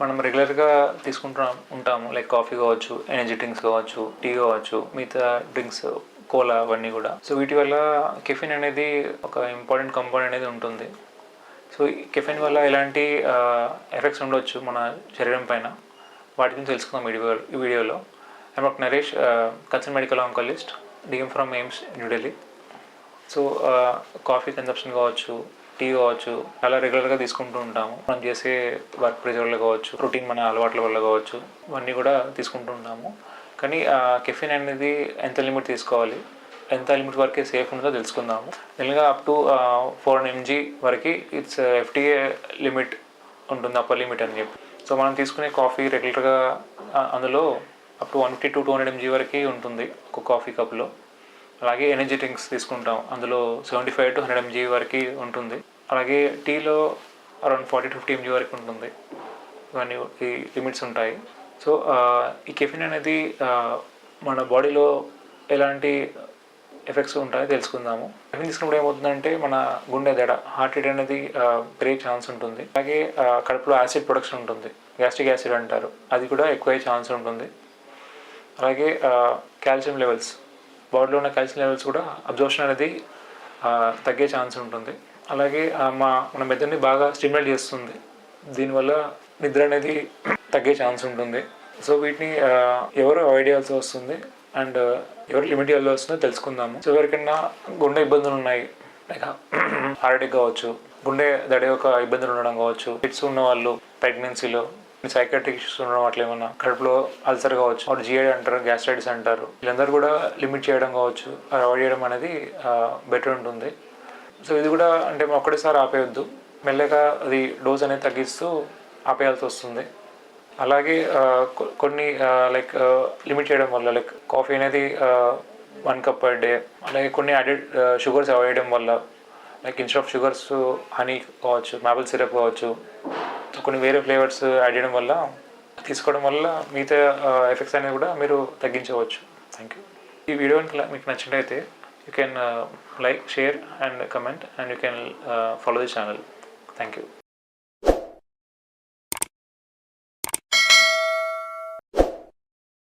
మనం రెగ్యులర్గా ఉంటాము లైక్ కాఫీ కావచ్చు, ఎనర్జీ డ్రింక్స్ కావచ్చు, టీ కావచ్చు, మిగతా డ్రింక్స్, కోలా అవన్నీ కూడా. సో వీటి వల్ల కెఫిన్ అనేది ఒక ఇంపార్టెంట్ కంపోనెంట్ అనేది ఉంటుంది. సో ఈ కెఫిన్ వల్ల ఎలాంటి ఎఫెక్ట్స్ ఉండొచ్చు మన శరీరం పైన, వాటి గురించి తెలుసుకుందాం ఈ వీడియోలో. I'm doctor Naresh, consultant medical oncologist, DM from AIIMS, New Delhi. So coffee consumption కావచ్చు, టీ కావచ్చు, చాలా రెగ్యులర్గా తీసుకుంటూ ఉంటాము. మనం చేసే వర్క్ ప్రెజర్ వల్ల కావచ్చు, రొటీన్ మన అలవాట్ల వల్ల కావచ్చు, ఇవన్నీ కూడా తీసుకుంటూ ఉంటాము. కానీ కెఫిన్ అనేది ఎంత లిమిట్ తీసుకోవాలి, ఎంత లిమిట్ వరకే సేఫ్ ఉంటుందో తెలుసుకుందాము. మెయిన్గా అప్ టు 400 mg వరకు ఇట్స్ ఎఫ్టీఏ లిమిట్ ఉంటుంది, అప్పర్ లిమిట్ అని చెప్పి. సో మనం తీసుకునే కాఫీ రెగ్యులర్గా అందులో అప్ టు 150 to 200 mg వరకు ఉంటుంది ఒక కాఫీ కప్లో. అలాగే ఎనర్జీ డ్రింక్స్ తీసుకుంటాం, అందులో 75 to 100 mg వరకు ఉంటుంది. అలాగే టీలో అరౌండ్ 40 to 50 mg వరకు ఉంటుంది. ఇవన్నీ ఈ లిమిట్స్ ఉంటాయి. సో ఈ కెఫిన్ అనేది మన బాడీలో ఎలాంటి ఎఫెక్ట్స్ ఉంటాయో తెలుసుకుందాము. కెఫిన్ తీసుకున్నప్పుడు ఏమవుతుందంటే మన గుండె దడ, హార్ట్ రేట్ అనేది పెరిగే ఛాన్స్ ఉంటుంది. అలాగే కడుపులో యాసిడ్ ప్రొడక్షన్ ఉంటుంది, గ్యాస్ట్రిక్ యాసిడ్ అంటారు, అది కూడా ఎక్కువయ్యే ఛాన్స్ ఉంటుంది. అలాగే కాల్షియం లెవెల్స్, బాడీలో ఉన్న కాల్షియం లెవెల్స్ కూడా అబ్జర్ప్షన్ అనేది తగ్గే ఛాన్స్ ఉంటుంది. అలాగే మన మెదడుని బాగా స్టిమ్యులేట్ చేస్తుంది, దీనివల్ల నిద్ర అనేది తగ్గే ఛాన్స్ ఉంటుంది. సో వీటిని ఎవరు అవాయిడ్ చేయాల్సి వస్తుంది అండ్ ఎవరు లిమిట్ చేయాల్సి వస్తుందో తెలుసుకుందాము. సో ఎవరికైనా గుండె ఇబ్బందులు ఉన్నాయి, లైక్ హార్ట్ అటాక్ కావచ్చు, గుండె దడ యొక్క ఇబ్బందులు ఉండడం కావచ్చు, కిడ్స్ ఉన్న వాళ్ళు, ప్రెగ్నెన్సీలో, సైకాట్రిక్ ఇష్యూస్ ఉండడం, అట్లా ఏమన్నా కడుపులో అల్సర్ కావచ్చు, ఆర్ జిఐడి అంటారు, గ్యాస్ట్రైటిస్ అంటారు, వీళ్ళందరూ కూడా లిమిట్ చేయడం కావచ్చు, అవాయిడ్ చేయడం అనేది బెటర్ ఉంటుంది. సో ఇది కూడా అంటే ఒక్కటేసారి ఆపేయొద్దు, మెల్లగా అది డోస్ అనేది తగ్గిస్తూ ఆపేయాల్సి వస్తుంది. అలాగే కొన్ని లైక్ లిమిట్ చేయడం వల్ల, లైక్ కాఫీ అనేది 1 cup per day, అలాగే కొన్ని యాడెడ్ షుగర్స్ అవాయిడ్ చేయడం వల్ల, like instead of sugars honey కావచ్చు, మాపుల్ సిరప్ కావచ్చు, కొన్ని వేరే ఫ్లేవర్స్ యాడ్ చేయడం వల్ల, తీసుకోవడం వల్ల మిగతా ఎఫెక్ట్స్ అనేవి కూడా మీరు తగ్గించవచ్చు. Thank you. ఈ వీడియో మీకు నచ్చినట్లయితే you can like, share and comment, and you can follow the channel. Thank you.